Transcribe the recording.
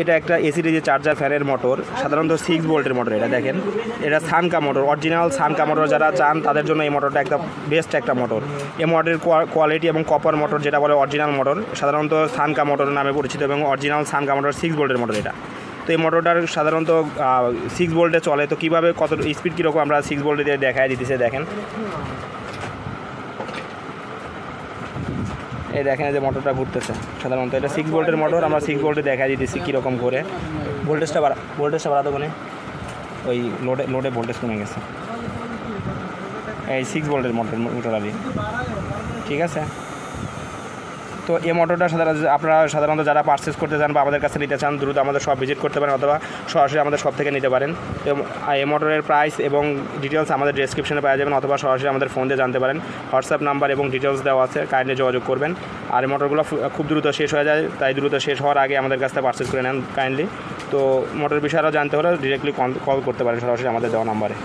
এটা একটা AC DC charger ফ্যানের মোটর, সাধারণত 6 ভোল্টের মোটর। এটা দেখেন, এটা সানকা মোটর, অরিজিনাল সানকা মোটর যারা চান তাদের জন্য এই মোটরটা একটা বেস্ট একটা মোটর। এই মোটরের কোয়ালিটি এবং কপার মোটর যেটা বলে অরিজিনাল মোটর, সাধারণত সানকা মোটর নামে পরিচিত এবং অরিজিনাল সানকা মোটর 6 ভোল্টের মোটর এটা। তো এই মোটরটার সাধারণত 6 ভোল্টে চলে। তো কীভাবে কত স্পিড কীরকম আমরা 6 ভোল্টে দিয়ে দেখায় দিতেছে দেখেন। এই দেখেন যে মোটরটা ঘুরতেছে, সাধারণত এটা 6 ভোল্টের মোটর। আমরা 6 ভোল্টে দেখাই দিতেছি কীরকম ঘুরে। ভোল্টেজটা বাড়াতে কোনে ওই লোডে ভোল্টেজ কমে গেছে। এই 6 ভোল্টের মোটর আর ঠিক আছে। তো এই মোটরটা আপনারা সাধারণত যারা পারচেস করতে চান বা আমাদের কাছে নিতে চান দ্রুত আমাদের শপ ভিজিট করতে পারেন অথবা সরাসরি আমাদের শপ থেকে নিতে পারেন। এই মোটরের প্রাইস এবং ডিটেলস আমাদের ডেসক্রিপশনে পাওয়া যাবেন অথবা সরাসরি আমাদের ফোন দিয়ে জানতে পারেন। হোয়াটসঅ্যাপ নাম্বার এবং ডিটেলস দেওয়া আছে, কাইন্ডলি যোগাযোগ করবেন। আর এই মোটরগুলো খুব দ্রুত শেষ হয়ে যায়, তাই দ্রুত শেষ হওয়ার আগে আমাদের কাছ থেকে পারচেস করে নেন কাইন্ডলি। তো মোটর বিষয়ে আরও জানতে হলে ডিরেক্টলি কল করতে পারেন সরাসরি আমাদের দেওয়া নাম্বারে।